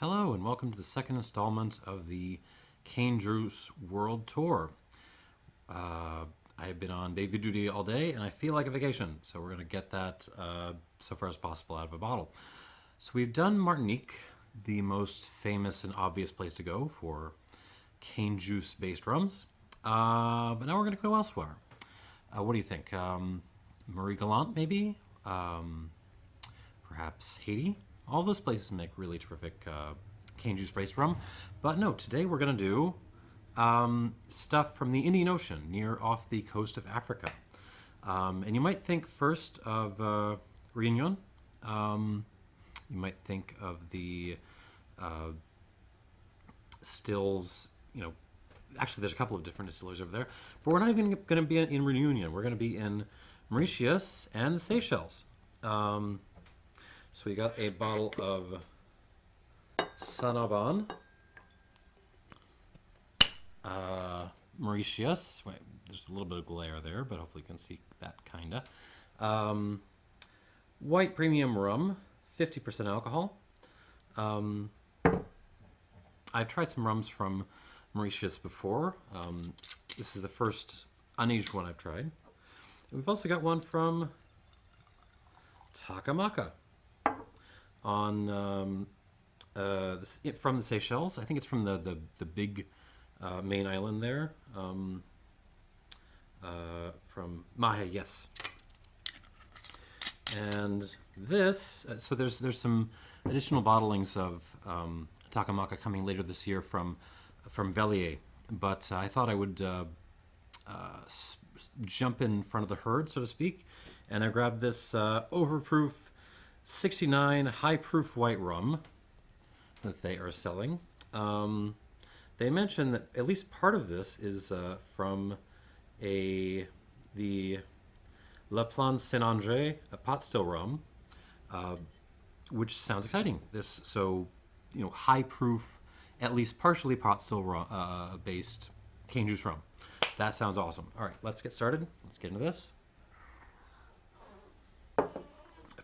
Hello and welcome to the second installment of the Cane Juice World Tour. I have been on baby duty all day and I feel like a vacation, so we're going to get that so far as possible out of a bottle. So we've done Martinique, the most famous and obvious place to go for cane juice based rums, but now we're going to go elsewhere. What do you think? Marie Galante maybe? Perhaps Haiti? All those places make really terrific cane juice based rum. But no, today we're going to do stuff from the Indian Ocean, near off the coast of Africa. And you might think first of Réunion. You might think of the stills, actually there's a couple of different distilleries over there. But we're not even going to be in Réunion. We're going to be in Mauritius and the Seychelles. So we got a bottle of Sun Aubin, Mauritius. Wait, there's a little bit of glare there, but hopefully you can see that kinda. White Premium Rum, 50% alcohol. I've tried some rums from Mauritius before. This is the first unaged one I've tried. We've also got one from Takamaka on from the Seychelles. I think it's from the big main island there. From Mahe, yes. And this, so there's some additional bottlings of Takamaka coming later this year from Velier, but I thought I would jump in front of the herd, so to speak, and I grabbed this Overproof 69 high-proof white rum that they are selling. They mentioned that at least part of this is from the La Plante Saint-André, a pot-distilled rum, which sounds exciting. High-proof, at least partially pot-distilled based cane juice rum. That sounds awesome. All right, let's get started. Let's get into this.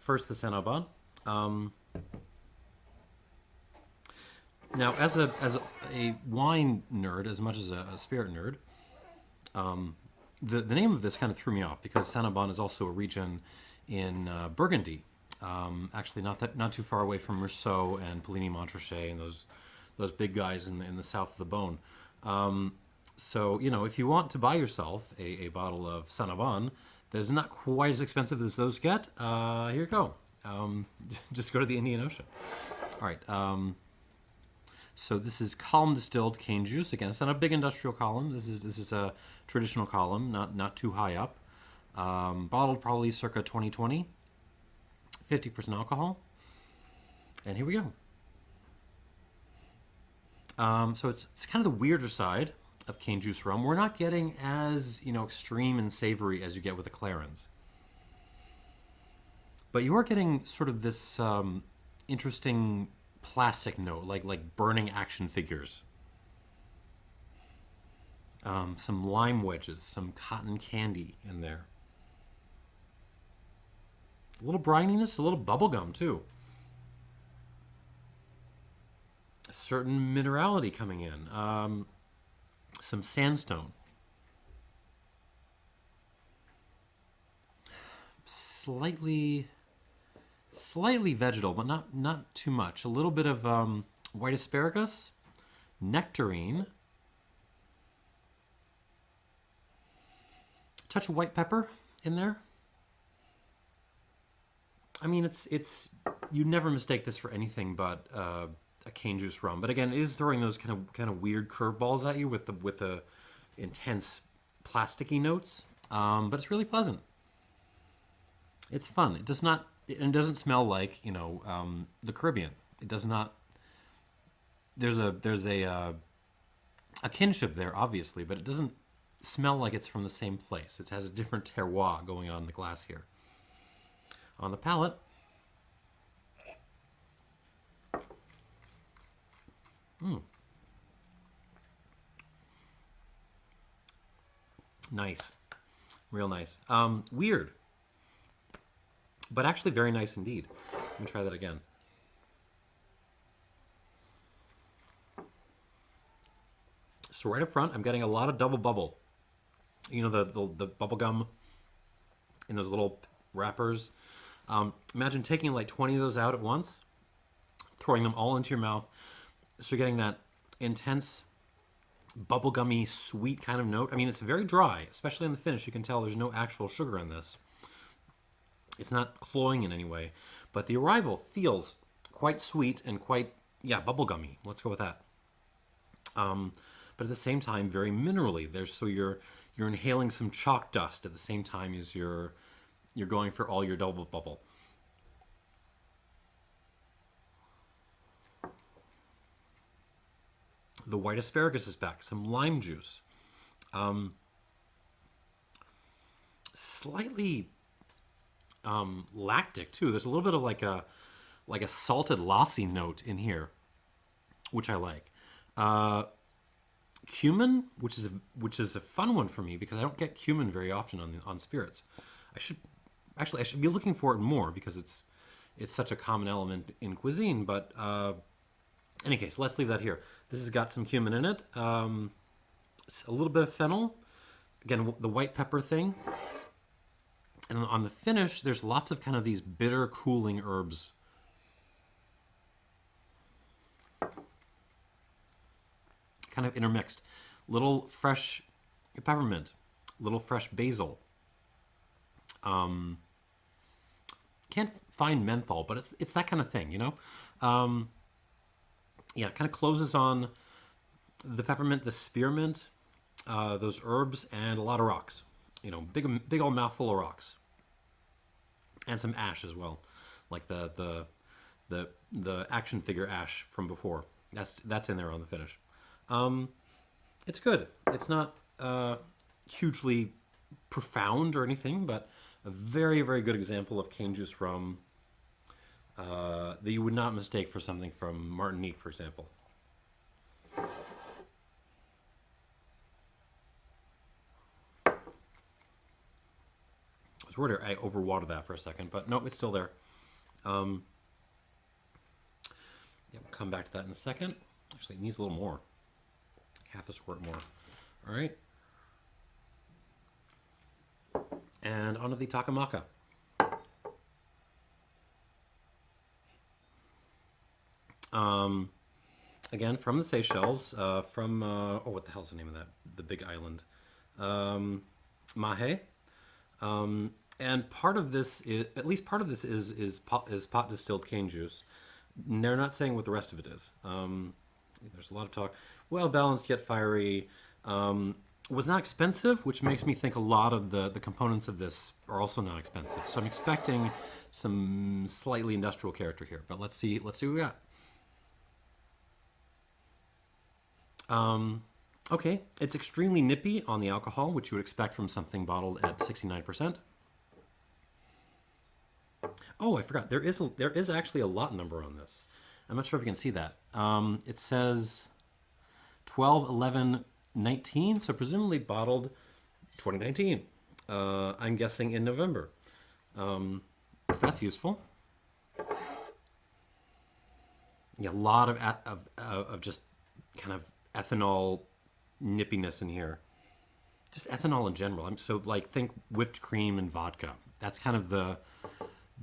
First, the Sun Aubin. Now, as a wine nerd, as much as a spirit nerd, the name of this kind of threw me off because Sun Aubin is also a region in Burgundy. Actually, not too far away from Rousseau and Puligny-Montrachet and those big guys in the south of the Beaune. So if you want to buy yourself a bottle of Sun Aubin that is not quite as expensive as those get, here you go. Just go to the Indian Ocean. All right. So this is column-distilled cane juice. Again, it's not a big industrial column. This is a traditional column, not too high up. Bottled probably circa 2020. 50% alcohol. And here we go. So it's kind of the weirder side of cane juice rum. We're not getting as extreme and savory as you get with the Clarins, but you are getting sort of this interesting plastic note, like burning action figures. Some lime wedges, some cotton candy in there. A little brininess, a little bubblegum too. A certain minerality coming in. Some sandstone. Slightly vegetal, but not too much. A little bit of white asparagus, nectarine, touch of white pepper in there. I mean, it's you never mistake this for anything but a cane juice rum. But again, it is throwing those kind of weird curveballs at you with the intense plasticky notes. But it's really pleasant. It's fun. It doesn't smell like the Caribbean. It does not. There's a kinship there, obviously, but it doesn't smell like it's from the same place. It has a different terroir going on in the glass here. On the palate, nice, real nice. Weird, but actually very nice indeed. Let me try that again. So right up front, I'm getting a lot of double bubble. You know, the bubble gum in those little wrappers. Imagine taking like 20 of those out at once, throwing them all into your mouth. So you're getting that intense, bubblegummy, sweet kind of note. I mean, it's very dry, especially in the finish. You can tell there's no actual sugar in this. It's not cloying in any way. But the arrival feels quite sweet and quite, yeah, bubblegummy. Let's go with that. But at the same time, very minerally. So you're inhaling some chalk dust at the same time as you're going for all your double bubble. The white asparagus is back. Some lime juice. Slightly lactic too. There's a little bit of like a salted lassi note in here, which I like. Cumin, which is a fun one for me because I don't get cumin very often on spirits. I should be looking for it more because it's such a common element in cuisine. But in any case, let's leave that here. This has got some cumin in it, a little bit of fennel, again the white pepper thing, and on the finish there's lots of kind of these bitter cooling herbs. Kind of intermixed. Little fresh peppermint, little fresh basil. Can't find menthol, but it's that kind of thing, you know? Yeah, it kind of closes on the peppermint, the spearmint, those herbs, and a lot of rocks. You know, big old mouthful of rocks. And some ash as well, like the action figure ash from before. That's in there on the finish. It's good. It's not hugely profound or anything, but a very, very good example of cane juice rum that you would not mistake for something from Martinique, for example. I was worried I overwatered that for a second, but no, it's still there. Yeah, we'll come back to that in a second. Actually, it needs a little more. Half a squirt more. All right. And onto the Takamaka. Again, from the Seychelles, what the hell's the name of that? The big island. Mahe. And part of this is, at least part of this is pot distilled cane juice. They're not saying what the rest of it is. There's a lot of talk. Well balanced yet fiery. Was not expensive, which makes me think a lot of the components of this are also not expensive. So I'm expecting some slightly industrial character here. But let's see what we got. Okay, it's extremely nippy on the alcohol, which you would expect from something bottled at 69%. Oh, I forgot. There is actually a lot number on this. I'm not sure if you can see that. It says 12, 11, 19, so presumably bottled 2019. I'm guessing in November. So that's useful. Yeah, a lot of just kind of ethanol nippiness in here. Just ethanol in general. So like think whipped cream and vodka. That's kind of the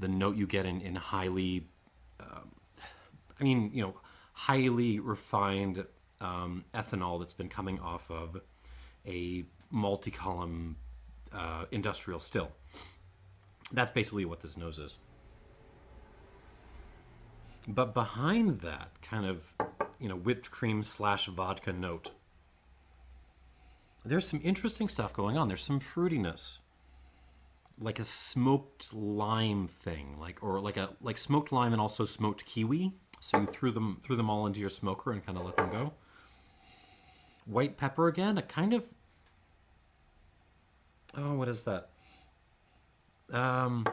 note you get in highly, highly refined ethanol that's been coming off of a multi-column industrial still. That's basically what this nose is. But behind that kind of, whipped cream / vodka note, there's some interesting stuff going on. There's some fruitiness, like a smoked lime thing, like smoked lime and also smoked kiwi. So you threw them all into your smoker and kind of let them go. White pepper again, a kind of, what is that? A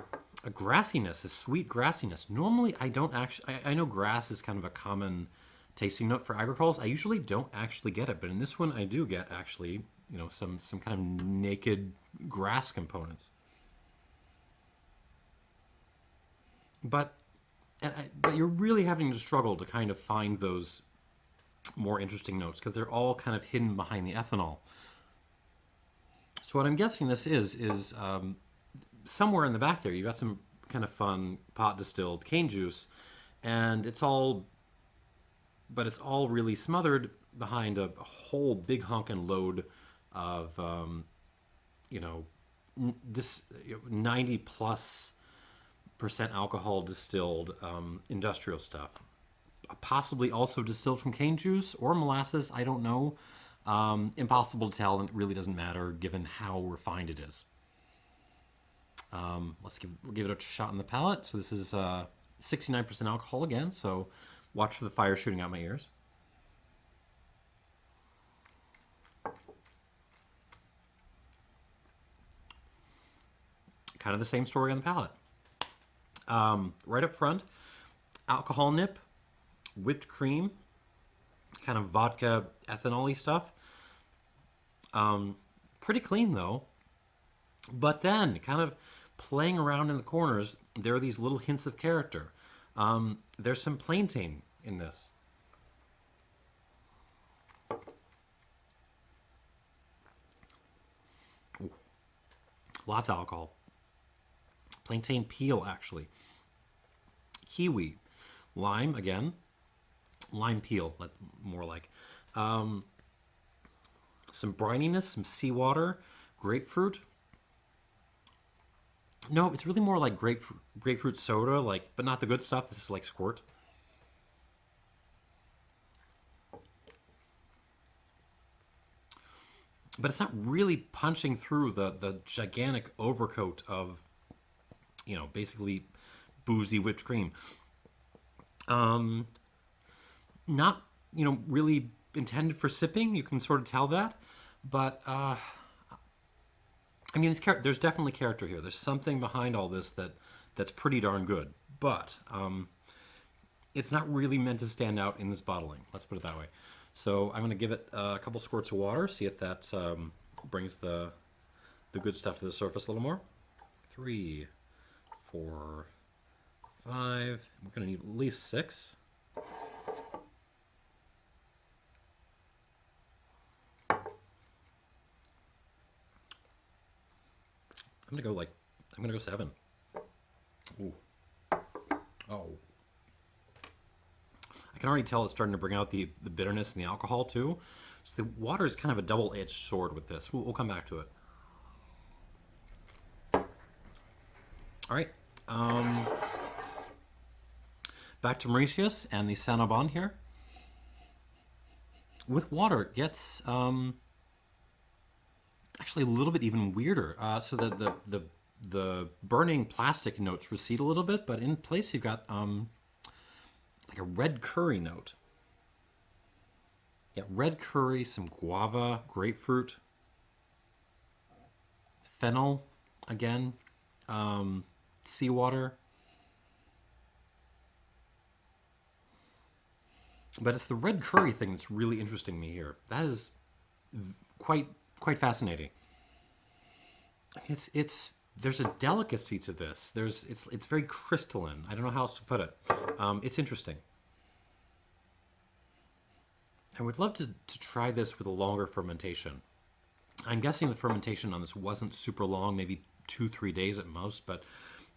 grassiness, a sweet grassiness. Normally, I don't actually. I know grass is kind of a common tasting note for agricoles. I usually don't actually get it, but in this one, I do get actually, some kind of naked grass components. But you're really having to struggle to kind of find those more interesting notes because they're all kind of hidden behind the ethanol. So what I'm guessing this is somewhere in the back there, you've got some kind of fun pot distilled cane juice, and it's all really smothered behind a whole big honkin' load of, you know, 90+% alcohol distilled industrial stuff. Possibly also distilled from cane juice or molasses, I don't know. Impossible to tell, and it really doesn't matter given how refined it is. Let's give it a shot in the palate. So this is 69% alcohol again, so watch for the fire shooting out my ears. Kind of the same story on the palate. Right up front, alcohol nip, whipped cream, kind of vodka ethanol-y stuff. Pretty clean though. But then, kind of playing around in the corners, there are these little hints of character. There's some plantain in this. Ooh. Lots of alcohol. Plantain peel, actually. Kiwi. Lime, again. Lime peel, more like. Some brininess, some seawater. Grapefruit. No, it's really more like grapefruit soda, but not the good stuff. This is like squirt. But it's not really punching through the gigantic overcoat of, basically boozy whipped cream. Not, really intended for sipping. You can sort of tell that. But, there's definitely character here. There's something behind all this that's pretty darn good. But it's not really meant to stand out in this bottling. Let's put it that way. So I'm going to give it a couple squirts of water, see if that brings the good stuff to the surface a little more. 3, 4, 5. We're going to need at least 6. I'm gonna go 7. Ooh. Oh. I can already tell it's starting to bring out the bitterness and the alcohol too. So the water is kind of a double-edged sword with this. We'll come back to it. All right. Back to Mauritius and the Sun Aubin here. With water, it gets actually a little bit even weirder. So that the burning plastic notes recede a little bit, but in place you've got like a red curry note. Yeah, red curry, some guava, grapefruit, fennel, again, seawater. But it's the red curry thing that's really interesting me here. That is quite fascinating. There's a delicacy to this. It's very crystalline. I don't know how else to put it. It's interesting. I would love to try this with a longer fermentation. I'm guessing the fermentation on this wasn't super long, maybe 2-3 days at most. But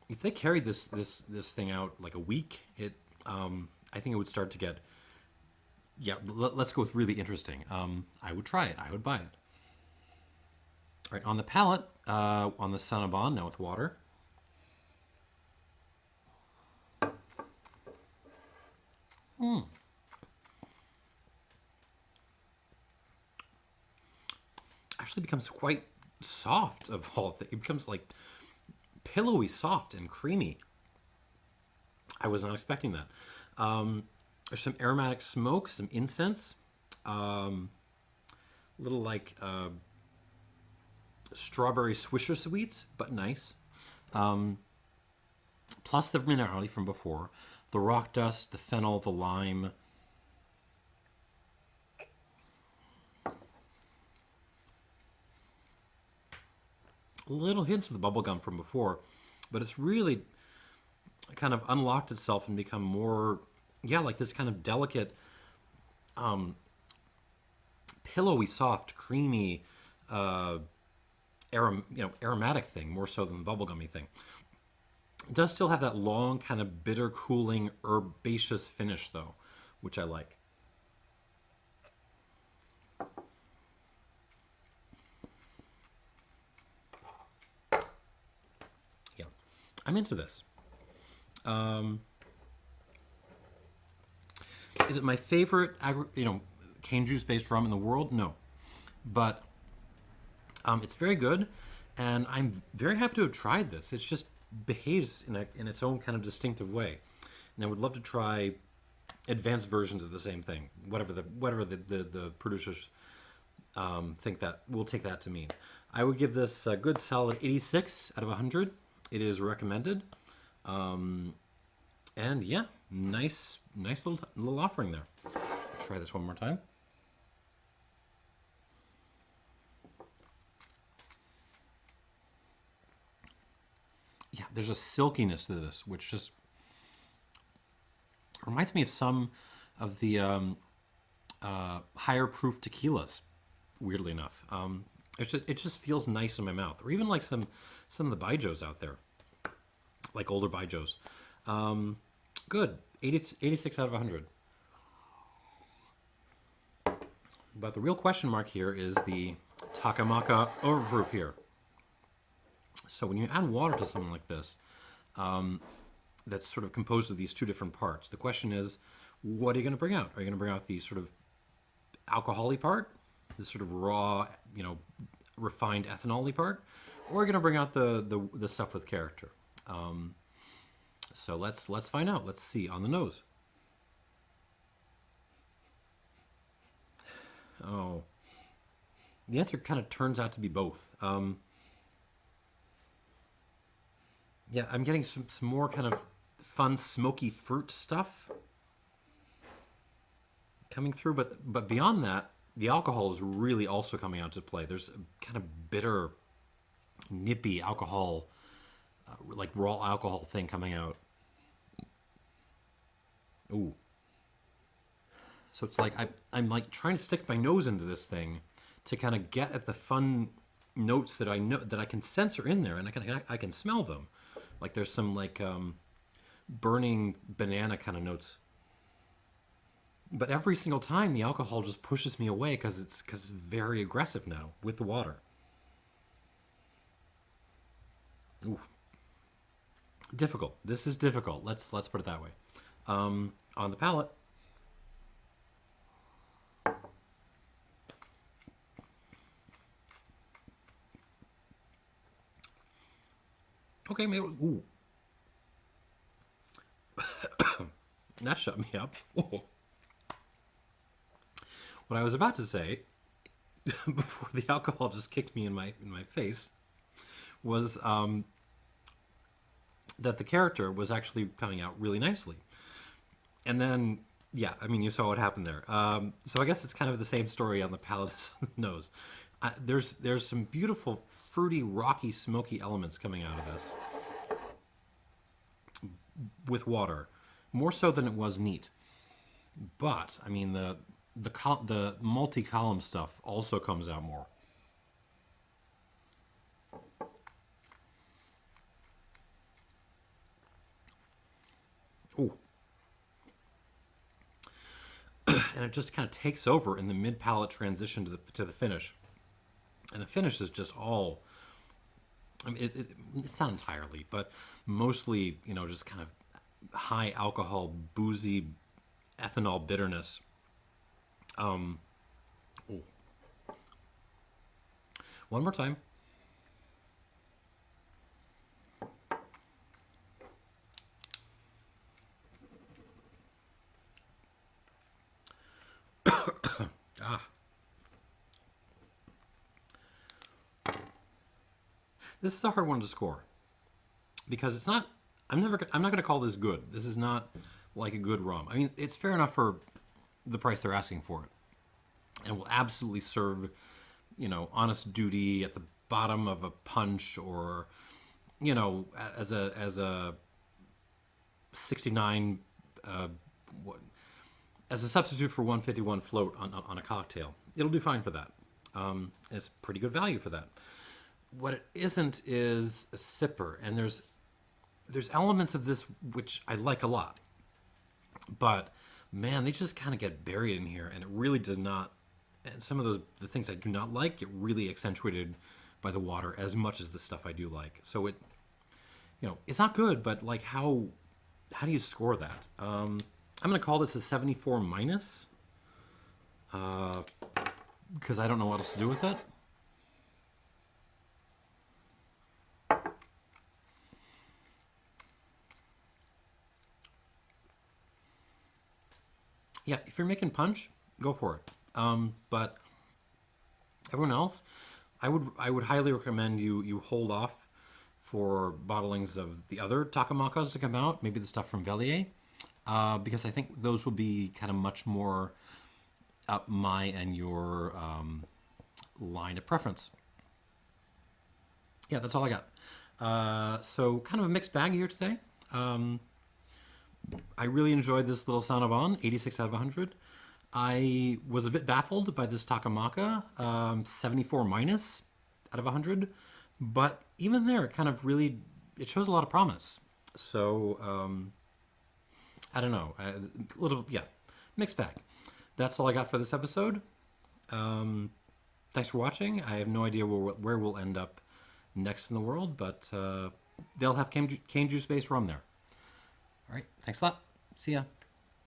if they carried this thing out like a week, I think it would start to get. Yeah, let's go with really interesting. I would try it. I would buy it. All right, on the palate, on the Sun Aubin, now with water. Actually becomes quite soft of all things. It becomes like pillowy soft and creamy. I was not expecting that. There's some aromatic smoke, some incense, little like strawberry Swisher sweets, but nice. Plus the minerality from before, the rock dust, the fennel, the lime. Little hints of the bubblegum from before, but it's really kind of unlocked itself and become more, like this kind of delicate pillowy, soft, creamy, aromatic thing, more so than the bubblegummy thing. It does still have that long, kind of bitter, cooling, herbaceous finish, though, which I like. Yeah, I'm into this. Is it my favorite, cane juice-based rum in the world? No, but it's very good, and I'm very happy to have tried this. It just behaves in its own kind of distinctive way, and I would love to try advanced versions of the same thing. Whatever the producers think that will take that to mean. I would give this a good solid 86 out of 100. It is recommended, and yeah, nice little offering there. Try this one more time. Yeah, there's a silkiness to this, which just reminds me of some of the higher proof tequilas. Weirdly enough, it just feels nice in my mouth, or even like some of the Baijos out there, like older Baijos. Good, 86 out of 100. But the real question mark here is the Takamaka Overproof here. So when you add water to something like this, that's sort of composed of these two different parts, the question is, what are you going to bring out? Are you going to bring out the sort of alcohol-y part, the sort of raw, refined ethanol-y part, or are you going to bring out the stuff with character? So let's find out. Let's see on the nose. Oh, the answer kind of turns out to be both. Yeah, I'm getting some more kind of fun, smoky fruit stuff coming through, but beyond that, the alcohol is really also coming out to play. There's a kind of bitter, nippy alcohol, like raw alcohol thing coming out. Ooh. So it's like I'm like trying to stick my nose into this thing to kind of get at the fun notes that I know that I can sense are in there, and I can smell them. Like there's some like burning banana kind of notes. But every single time the alcohol just pushes me away because it's very aggressive now with the water. Ooh. Difficult. This is difficult. Let's put it that way. On the palate. Okay, maybe. Ooh. That shut me up. Ooh. What I was about to say, before the alcohol just kicked me in my face, was that the character was actually coming out really nicely. And then, yeah, I mean, you saw what happened there. So I guess it's kind of the same story on the palate as on the nose. There's some beautiful, fruity, rocky, smoky elements coming out of this with water, more so than it was neat. But I mean, the multi-column stuff also comes out more. Ooh. And it just kind of takes over in the mid-palate transition to the finish. And the finish is just all, I mean, it's not entirely, but mostly, just kind of high alcohol, boozy, ethanol bitterness. Ooh. One more time. Ah. This is a hard one to score because it's not. I'm not going to call this good. This is not like a good rum. I mean, it's fair enough for the price they're asking for it, and will absolutely serve, honest duty at the bottom of a punch, or, as a 69 as a substitute for 151 float on a cocktail, it'll do fine for that. It's pretty good value for that. What it isn't is a sipper, and there's elements of this which I like a lot, but man, they just kind of get buried in here, and it really does not. And some of the things I do not like get really accentuated by the water as much as the stuff I do like. So it, it's not good, but like how do you score that? I'm gonna call this a 74 minus, because I don't know what else to do with it. Yeah, if you're making punch, go for it. But everyone else, I would highly recommend you hold off for bottlings of the other Takamakas to come out, maybe the stuff from Velier, because I think those will be kind of much more up my and your line of preference. Yeah, that's all I got. So kind of a mixed bag here today. I really enjoyed this little Sun Aubin, 86 out of 100. I was a bit baffled by this Takamaka, 74 minus out of 100. But even there, it kind of really, it shows a lot of promise. So, I don't know. A little, yeah, mixed bag. That's all I got for this episode. Thanks for watching. I have no idea where we'll end up next in the world, but they'll have cane juice-based rum there. All right, thanks a lot. See ya.